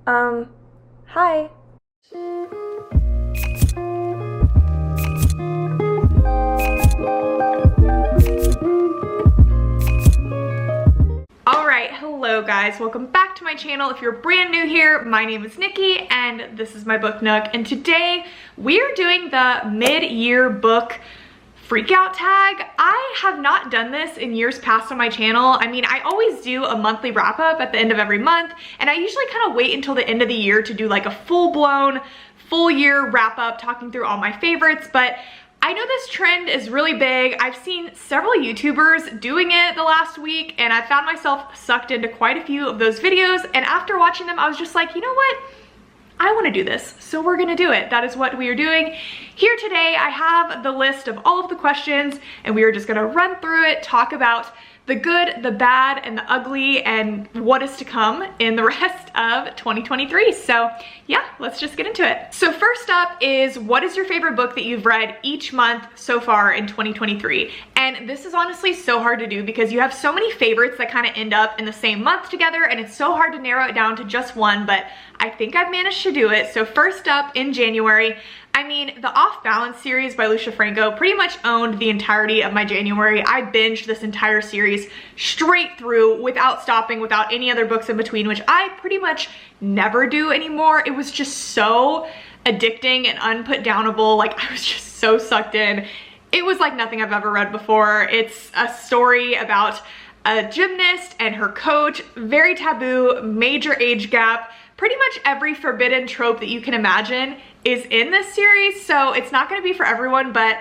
Hi. Alright, hello guys, welcome back to my channel. If you're brand new here, my name is Nikki and this is my book nook, and today we are doing the mid-year book freakout tag. I have not done this in years past on my channel. I mean, I always do a monthly wrap up at the end of every month, and I usually kind of wait until the end of the year to do like a full-blown, full year wrap up talking through all my favorites, but I know this trend is really big. I've seen several YouTubers doing it the last week, and I found myself sucked into quite a few of those videos, and after watching them, I was just like, you know what? I want to do this, so we're gonna do it. That is what we are doing. Here today, I have the list of all of the questions, and we are just gonna run through it, talk about the good, the bad, and the ugly, and what is to come in the rest of 2023. So yeah, let's just get into it. So first up is, what is your favorite book that you've read each month so far in 2023? And this is honestly so hard to do because you have so many favorites that kind of end up in the same month together, and it's so hard to narrow it down to just one, but I think I've managed to do it. So first up in January, I mean, the Off Balance series by Lucia Franco pretty much owned the entirety of my January. I binged this entire series straight through without stopping, without any other books in between, which I pretty much never do anymore. It was just so addicting and unputdownable. Like, I was just so sucked in. It was like nothing I've ever read before. It's a story about a gymnast and her coach, very taboo, major age gap. Pretty much every forbidden trope that you can imagine is in this series, so it's not going to be for everyone, but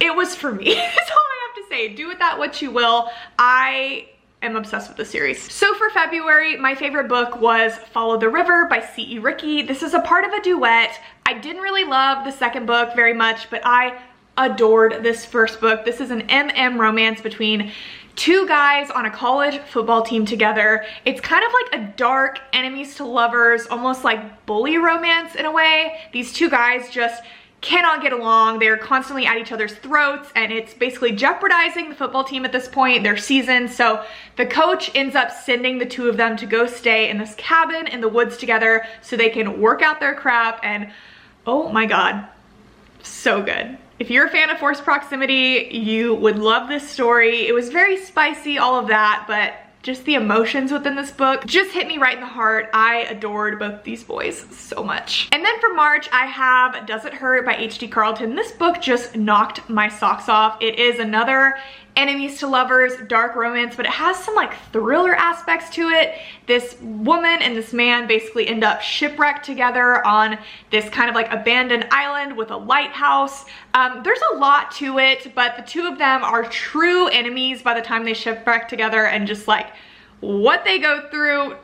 it was for me. That's all I have to say. Do with that what you will. I am obsessed with the series. So for February, my favorite book was Follow the River by C.E. Ricky. This is a part of a duet. I didn't really love the second book very much, but I adored this first book. This is an MM romance between two guys on a college football team together. It's kind of like a dark enemies to lovers, almost like bully romance in a way. These two guys just cannot get along. They're constantly at each other's throats, and it's basically jeopardizing the football team at this point, their season. So the coach ends up sending the two of them to go stay in this cabin in the woods together so they can work out their crap, and oh my God, so good. If you're a fan of forced proximity, you would love this story. It was very spicy, all of that, but just the emotions within this book just hit me right in the heart. I adored both these boys so much. And then for March, I have Does It Hurt by H.D. Carlton. This book just knocked my socks off. It is another enemies to lovers dark romance, but it has some like thriller aspects to it. This woman and this man basically end up shipwrecked together on this kind of like abandoned island with a lighthouse. There's a lot to it, but the two of them are true enemies by the time they shipwreck together, and just like what they go through,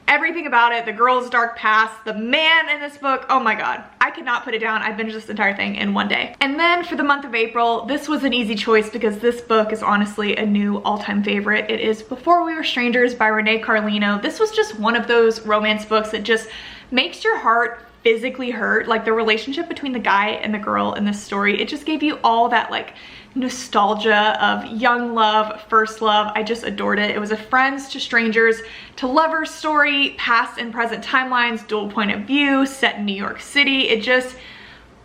everything about it, the girl's dark past, the man in this book, oh my God, I could not put it down. I binged this entire thing in one day. And then for the month of April, this was an easy choice because this book is honestly a new all-time favorite. It is Before We Were Strangers by Renee Carlino. This was just one of those romance books that just makes your heart physically hurt. Like, the relationship between the guy and the girl in this story, it just gave you all that like nostalgia of young love, first love. I just adored it. It was a friends to strangers to lovers story, past and present timelines, dual point of view, set in New York City. It just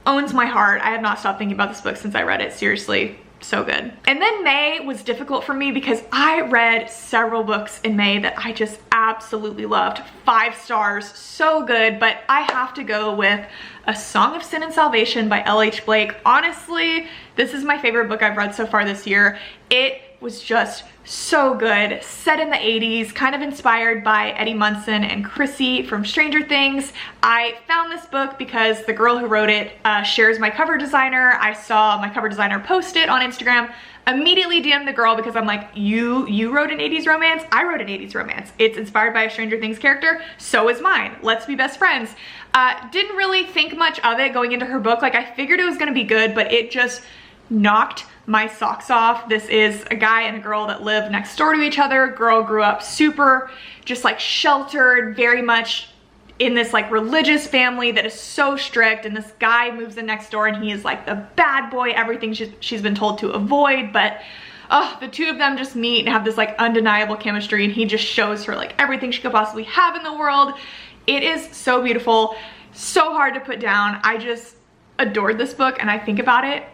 owns my heart. I have not stopped thinking about this book since I read it. Seriously, so good. And then May was difficult for me because I read several books in May that I just absolutely loved. 5 stars, so good, but I have to go with A Song of Sin and Salvation by L.H. Blake. Honestly, this is my favorite book I've read so far this year. It was just so good. Set in the 80s, kind of inspired by Eddie Munson and Chrissy from Stranger Things. I found this book because the girl who wrote it shares my cover designer. I saw my cover designer post it on Instagram. Immediately DM'd the girl because I'm like, you wrote an 80s romance? I wrote an 80s romance. It's inspired by a Stranger Things character, so is mine. Let's be best friends. Didn't really think much of it going into her book. Like, I figured it was gonna be good, but it just knocked my socks off. This is a guy and a girl that live next door to each other. Girl grew up super just like sheltered, very much in this like religious family that is so strict, and this guy moves in next door and he is like the bad boy, everything she's been told to avoid. But oh, the two of them just meet and have this like undeniable chemistry, and he just shows her like everything she could possibly have in the world. It is so beautiful, so hard to put down. I just adored this book, and I think about it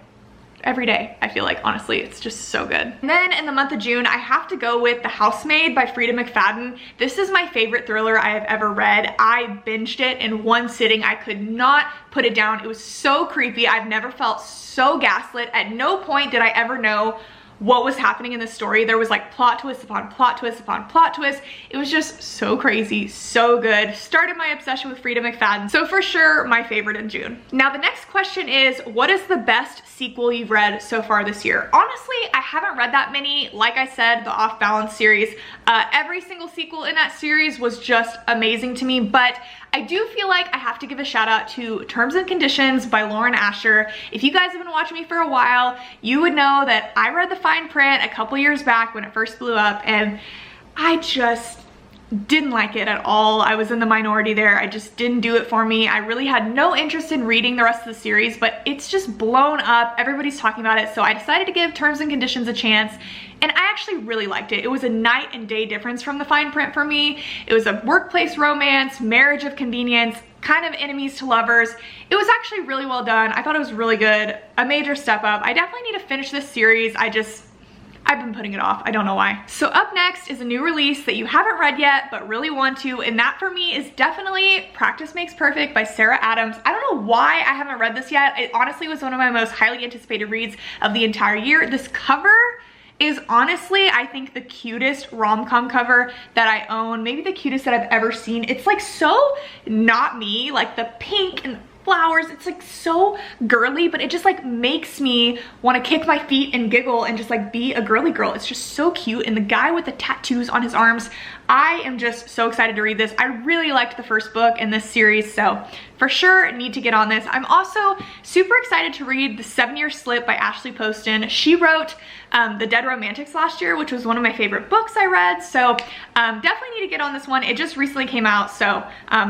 every day. I feel like, honestly, it's just so good. And then in the month of June, I have to go with The Housemaid by Frida McFadden. This is my favorite thriller I have ever read. I binged it in one sitting. I could not put it down. It was so creepy. I've never felt so gaslit. At no point did I ever know what was happening in the story. There was like plot twist upon plot twist upon plot twist. It was just so crazy, so good. Started my obsession with Frida McFadden. So for sure, my favorite in June. Now the next question is, what is the best sequel you've read so far this year? Honestly, I haven't read that many. Like I said, the Off Balance series, every single sequel in that series was just amazing to me, but I do feel like I have to give a shout out to Terms and Conditions by Lauren Asher. If you guys have been watching me for a while, you would know that I read the fine print a couple years back when it first blew up, and I just didn't like it at all. I was in the minority there. I just didn't do it for me. I really had no interest in reading the rest of the series, but it's just blown up. Everybody's talking about it, so I decided to give Terms and Conditions a chance, and I actually really liked it. It was a night and day difference from the fine print for me. It was a workplace romance, marriage of convenience, kind of enemies to lovers. It was actually really well done. I thought it was really good. A major step up. I definitely need to finish this series. I've been putting it off. I don't know why. So up next is a new release that you haven't read yet, but really want to, and that for me is definitely Practice Makes Perfect by Sarah Adams. I don't know why I haven't read this yet. It honestly was one of my most highly anticipated reads of the entire year. This cover is honestly, I think, the cutest rom-com cover that I own. Maybe the cutest that I've ever seen. It's like so not me, like the pink and flowers. It's like so girly, but it just like makes me want to kick my feet and giggle and just like be a girly girl. It's just so cute. And the guy with the tattoos on his arms, I am just so excited to read this. I really liked the first book in this series, so for sure need to get on this. I'm also super excited to read The 7-Year Slip by Ashley Poston. She wrote The Dead Romantics last year, which was one of my favorite books I read, so definitely need to get on this one. It just recently came out, so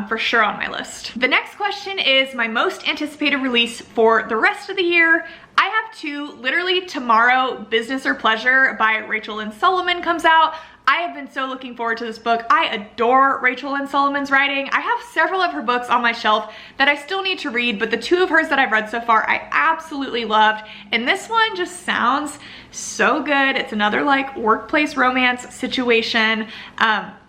for sure on my list. The next question is my most anticipated release for the rest of the year. I have two. Literally tomorrow, Business or Pleasure by Rachel Lynn Solomon comes out. I have been so looking forward to this book. I adore Rachel Lynn Solomon's writing. I have several of her books on my shelf that I still need to read, but the two of hers that I've read so far, I absolutely loved. And this one just sounds so good. It's another like workplace romance situation.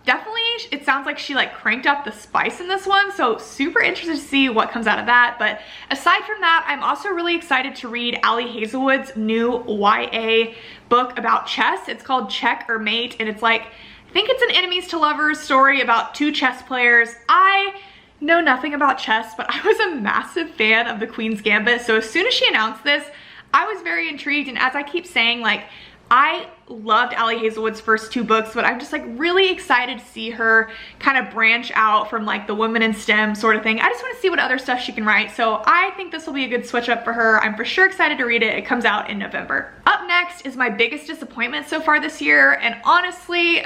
Definitely, it sounds like she like cranked up the spice in this one, so super interested to see what comes out of that. But aside from that, I'm also really excited to read Ali Hazelwood's new YA book about chess. It's called Check or Mate, and it's like, I think it's an enemies to lovers story about two chess players. I know nothing about chess, but I was a massive fan of the Queen's Gambit, so as soon as she announced this, I was very intrigued. And as I keep saying, like, I loved Ali Hazelwood's first two books, but I'm just like really excited to see her kind of branch out from like the women in STEM sort of thing. I just want to see what other stuff she can write. So I think this will be a good switch up for her. I'm for sure excited to read it. It comes out in November. Up next is my biggest disappointment so far this year. And honestly,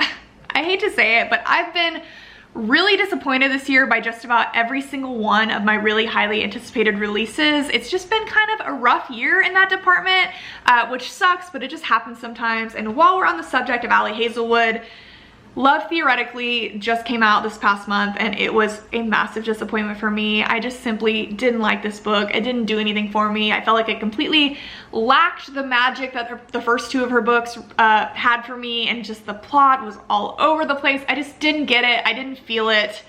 I hate to say it, but I've been really disappointed this year by just about every single one of my really highly anticipated releases. It's just been kind of a rough year in that department, which sucks, but it just happens sometimes. And while we're on the subject of Ali Hazelwood, Love Theoretically just came out this past month, and it was a massive disappointment for me. I just simply didn't like this book. It didn't do anything for me. I felt like it completely lacked the magic that the first two of her books had for me, and just the plot was all over the place. I just didn't get it. I didn't feel it.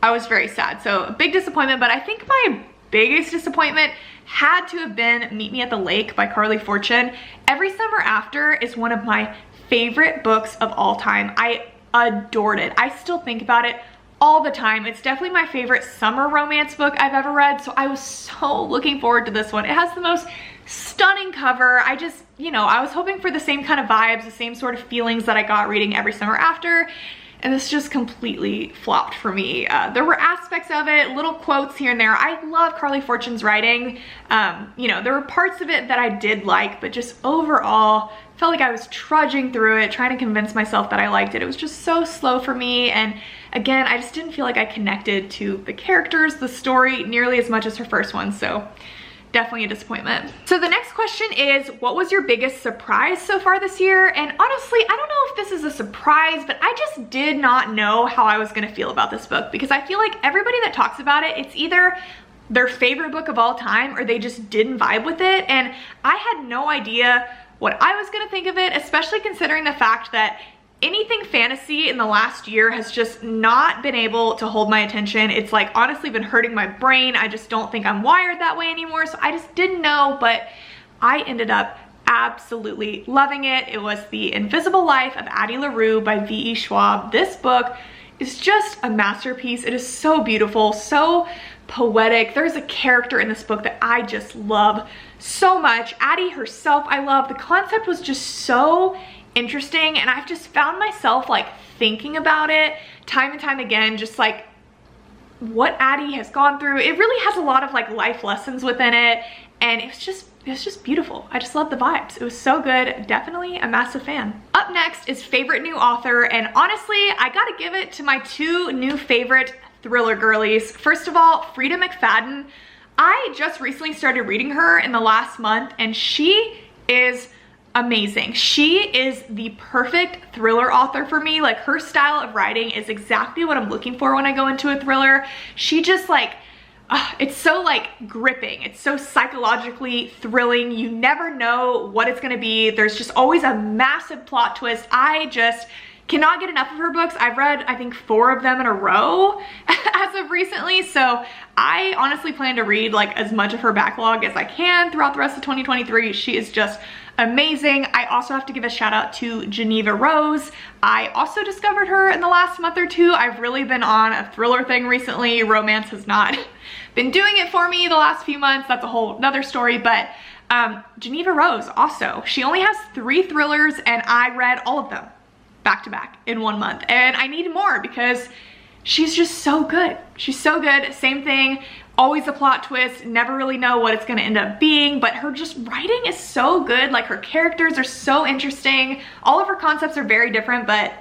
I was very sad. So a big disappointment, but I think my biggest disappointment had to have been Meet Me at the Lake by Carly Fortune. Every Summer After is one of my favorite books of all time. I adored it. I still think about it all the time. It's definitely my favorite summer romance book I've ever read, so I was so looking forward to this one. It has the most stunning cover. I just, you know, I was hoping for the same kind of vibes, the same sort of feelings that I got reading Every Summer After, and this just completely flopped for me. There were aspects of it, little quotes here and there. I love Carly Fortune's writing. You know, there were parts of it that I did like, but just overall, felt like I was trudging through it, trying to convince myself that I liked it. It was just so slow for me, and again, I just didn't feel like I connected to the characters, the story, nearly as much as her first one, so definitely a disappointment. So the next question is, what was your biggest surprise so far this year? And honestly, I don't know if this is a surprise, but I just did not know how I was gonna feel about this book, because I feel like everybody that talks about it, it's either their favorite book of all time or they just didn't vibe with it. And I had no idea what I was gonna think of it, especially considering the fact that anything fantasy in the last year has just not been able to hold my attention. It's like honestly been hurting my brain. I just don't think I'm wired that way anymore. So I just didn't know, but I ended up absolutely loving it. It was The Invisible Life of Addie LaRue by V.E. Schwab. This book is just a masterpiece. It is so beautiful, so poetic. There's a character in this book that I just love so much. Addie herself, I love. The concept was just so interesting, and I've just found myself like thinking about it time and time again, just like what Addie has gone through. It really has a lot of like life lessons within it, and it was just beautiful. I just love the vibes. It was so good. Definitely a massive fan. Up next is favorite new author, and honestly, I gotta give it to my two new favorite thriller girlies. First of all, Frida McFadden. I just recently started reading her in the last month, and she is amazing. She is the perfect thriller author for me. Like, her style of writing is exactly what I'm looking for when I go into a thriller. She just like, it's so like gripping. It's so psychologically thrilling. You never know what it's gonna be. There's just always a massive plot twist. I just cannot get enough of her books. I've read, I think, 4 of them in a row as of recently. So I honestly plan to read like as much of her backlog as I can throughout the rest of 2023. She is just amazing. I also have to give a shout out to Geneva Rose. I also discovered her in the last month or two. I've really been on a thriller thing recently. Romance has not been doing it for me the last few months. That's a whole nother story, but Geneva Rose also. She only has 3 thrillers, and I read all of them back to back in 1 month, and I need more because she's just so good. She's so good. Same thing, always a plot twist, never really know what it's gonna end up being, but her just writing is so good. Like, her characters are so interesting. All of her concepts are very different, but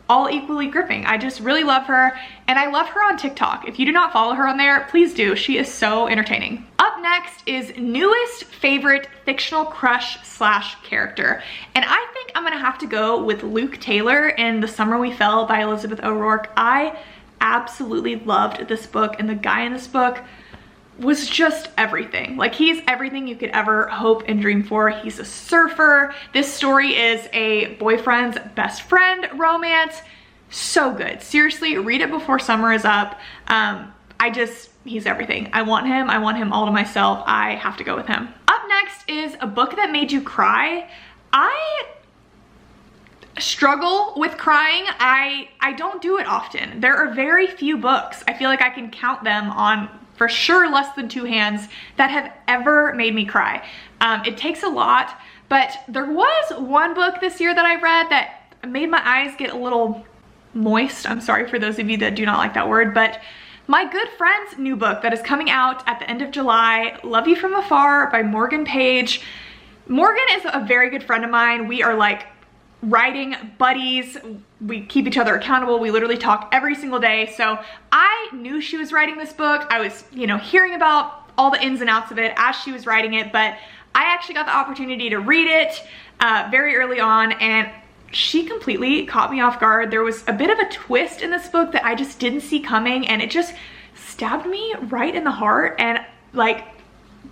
all equally gripping. I just really love her, and I love her on TikTok. If you do not follow her on there, please do. She is so entertaining. Up next is newest favorite fictional crush / character, and I think I'm gonna have to go with Luke Taylor in The Summer We Fell by Elizabeth O'Rourke. I absolutely loved this book, and the guy in this book was just everything. Like, he's everything you could ever hope and dream for. He's a surfer. This story is a boyfriend's best friend romance. So good. Seriously, read it before summer is up. He's everything. I want him all to myself. I have to go with him. Up next is a book that made you cry. I struggle with crying. I don't do it often. There are very few books, I feel like I can count them on for sure less than 2 hands, that have ever made me cry. It takes a lot, but there was one book this year that I read that made my eyes get a little moist. I'm sorry for those of you that do not like that word, but my good friend's new book that is coming out at the end of July, Love You From Afar by Morgan Page. Morgan is a very good friend of mine. We are like writing buddies. We keep each other accountable. We literally talk every single day. So I knew she was writing this book. I was, hearing about all the ins and outs of it as she was writing it, but I actually got the opportunity to read it very early on, and she completely caught me off guard. There was a bit of a twist in this book that I just didn't see coming, and it just stabbed me right in the heart, and like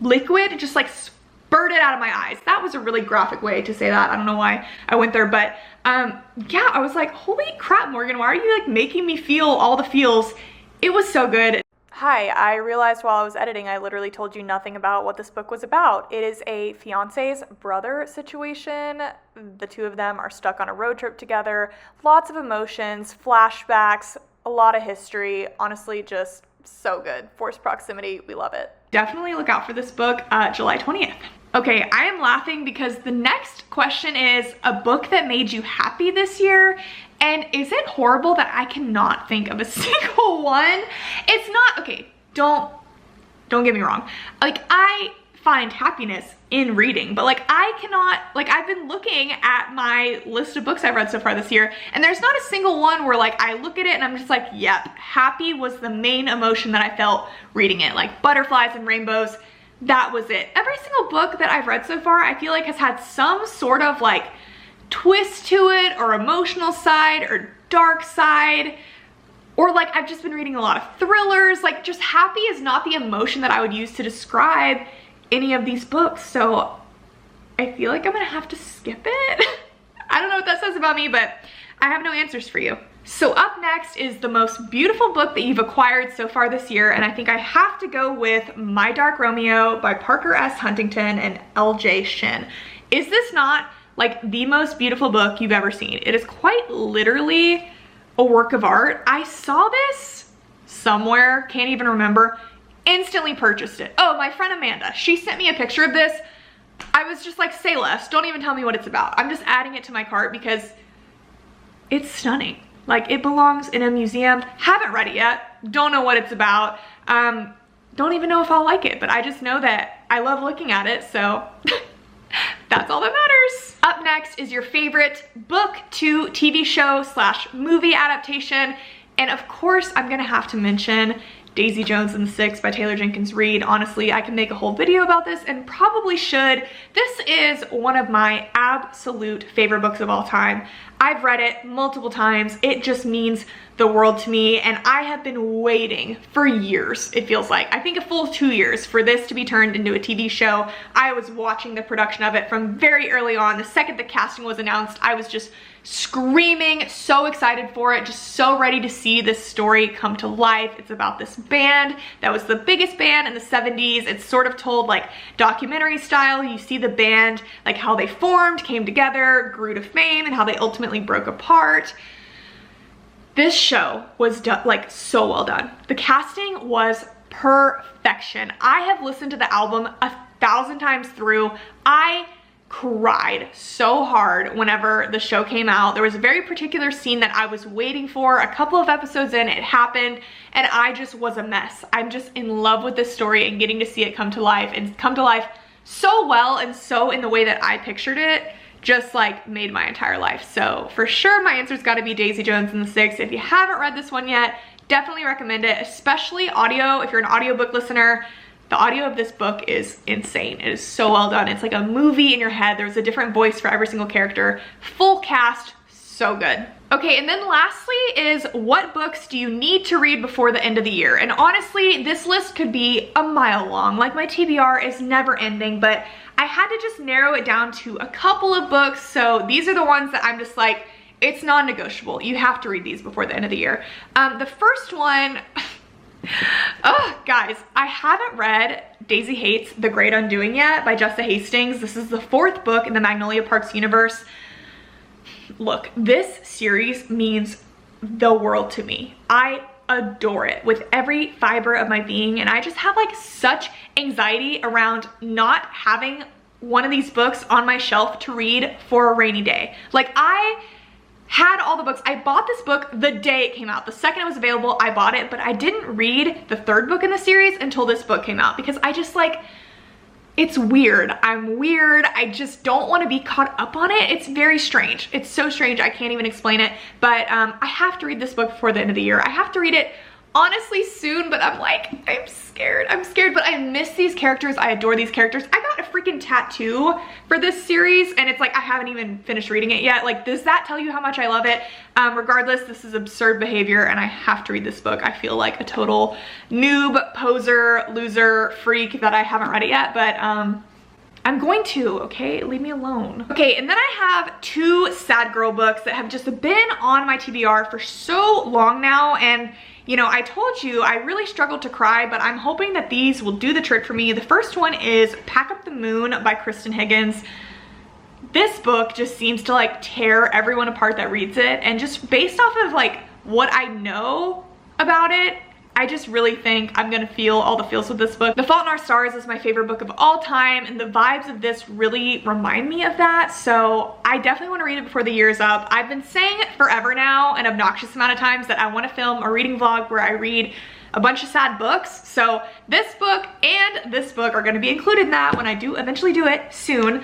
liquid just like spurted out of my eyes. That was a really graphic way to say that. I don't know why I went there, but yeah, I was like, holy crap, Morgan, why are you like making me feel all the feels? It was so good. Hi, I realized while I was editing, I literally told you nothing about what this book was about. It is a fiance's brother situation. The two of them are stuck on a road trip together. Lots of emotions, flashbacks, a lot of history. Honestly, just so good. Forced proximity, we love it. Definitely look out for this book, July 20th. Okay, I am laughing because the next question is a book that made you happy this year. And is it horrible that I cannot think of a single one? It's not, okay, don't get me wrong. Like, I find happiness in reading, but like I cannot, like I've been looking at my list of books I've read so far this year, and there's not a single one where like I look at it and I'm just like, yep, happy was the main emotion that I felt reading it. Like butterflies and rainbows, that was it. Every single book that I've read so far, I feel like has had some sort of like twist to it, or emotional side, or dark side, or like I've just been reading a lot of thrillers. Like, just happy is not the emotion that I would use to describe any of these books. So I feel like I'm gonna have to skip it. I don't know what that says about me, but I have no answers for you. So up next is the most beautiful book that you've acquired so far this year, and I think I have to go with My Dark Romeo by Parker S. Huntington and L.J. Shin. Is this not like the most beautiful book you've ever seen? It is quite literally a work of art. I saw this somewhere, can't even remember, instantly purchased it. Oh, my friend Amanda, she sent me a picture of this. I was just like, say less, don't even tell me what it's about. I'm just adding it to my cart because it's stunning. Like, it belongs in a museum. Haven't read it yet, don't know what it's about. Don't even know if I'll like it, but I just know that I love looking at it, so that's all that matters. Up next is your favorite book to TV show / movie adaptation. And of course, I'm gonna have to mention Daisy Jones and the Six by Taylor Jenkins Reid. Honestly, I can make a whole video about this and probably should. This is one of my absolute favorite books of all time. I've read it multiple times. It just means the world to me, and I have been waiting for years, it feels like. I think a full 2 years for this to be turned into a TV show. I was watching the production of it from very early on. The second the casting was announced, I was just screaming, so excited for it, just so ready to see this story come to life. It's about this band that was the biggest band in the 70s. It's sort of told like documentary style. You see the band, like how they formed, came together, grew to fame, and how they ultimately broke apart. This show was done, like, so well done. The casting was perfection. I have listened to the album 1,000 times through. I cried so hard whenever the show came out. There was a very particular scene that I was waiting for. A couple of episodes in, it happened, and I just was a mess. I'm just in love with this story and getting to see it come to life, and come to life so well and so in the way that I pictured it. Just like made my entire life. So for sure my answer's got to be Daisy Jones and the Six. If you haven't read this one yet, definitely recommend it, especially audio. If you're an audiobook listener, the audio of this book is insane. It is so well done. It's like a movie in your head. There's a different voice for every single character. Full cast, so good. Okay, and then lastly is, what books do you need to read before the end of the year? And honestly, this list could be a mile long. Like, my TBR is never ending, but I had to just narrow it down to a couple of books. So these are the ones that I'm just like, it's non-negotiable. You have to read these before the end of the year. The first one, oh guys, I haven't read Daisy Hates The Great Undoing yet by Jessa Hastings. This is the 4th book in the Magnolia Parks universe. Look, this series means the world to me. I adore it with every fiber of my being, and I just have like such anxiety around not having one of these books on my shelf to read for a rainy day. Like, I had all the books. I bought this book the day it came out. The second it was available, I bought it, but I didn't read the 3rd book in the series until this book came out, because I just like, it's weird. I'm weird. I just don't want to be caught up on it. It's very strange. It's so strange. I can't even explain it. But I have to read this book before the end of the year. I have to read it honestly soon, but I'm like, I'm scared. I'm scared, but I miss these characters. I adore these characters. I got a freaking tattoo for this series, and it's like, I haven't even finished reading it yet. Like, does that tell you how much I love it? Regardless, this is absurd behavior, and I have to read this book. I feel like a total noob, poser, loser, freak that I haven't read it yet, but I'm going to, okay? Leave me alone. Okay, and then I have 2 sad girl books that have just been on my TBR for so long now, and you know, I told you I really struggled to cry, but I'm hoping that these will do the trick for me. The first one is Pack Up the Moon by Kristen Higgins. This book just seems to like tear everyone apart that reads it, and just based off of like what I know about it, I just really think I'm gonna feel all the feels with this book. The Fault in Our Stars is my favorite book of all time, and the vibes of this really remind me of that, so I definitely want to read it before the year is up. I've been saying it forever now, an obnoxious amount of times, that I want to film a reading vlog where I read a bunch of sad books, so this book and this book are going to be included in that when I do eventually do it soon.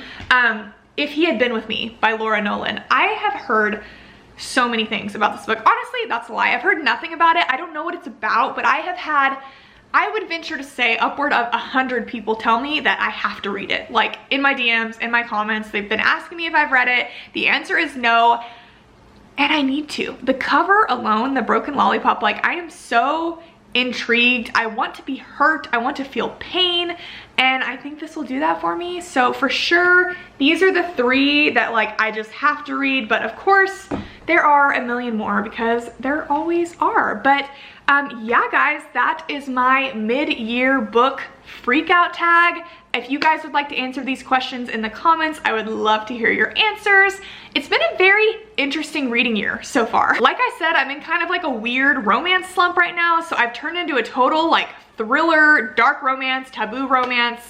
If He Had Been With Me by Laura Nolan. I have heard so many things about this book. Honestly, that's a lie. I've heard nothing about it. I don't know what it's about, but I have had I would venture to say upward of 100 people tell me that I have to read it. Like in my DMs, in my comments, they've been asking me if I've read it. The answer is no, and I need to. The cover alone, the broken lollipop, like I am so intrigued. I want to be hurt. I want to feel pain, and I think this will do that for me. So for sure, these are the 3 that like I just have to read, but of course there are a million more because there always are. But yeah guys, that is my mid-year book freak out tag. If you guys would like to answer these questions in the comments, I would love to hear your answers. It's been a very interesting reading year so far. Like I said, I'm in kind of like a weird romance slump right now, so I've turned into a total like thriller, dark romance, taboo romance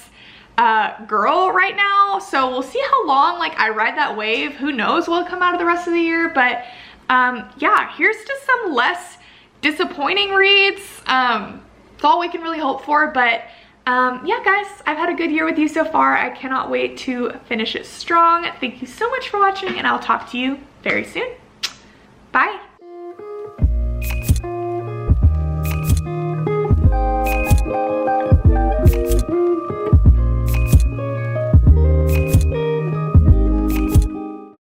girl right now. So we'll see how long like I ride that wave. Who knows what'll come out of the rest of the year, but yeah, here's just some less disappointing reads. It's all we can really hope for, but yeah guys, I've had a good year with you so far. I cannot wait to finish it strong. Thank you so much for watching, and I'll talk to you very soon. Bye.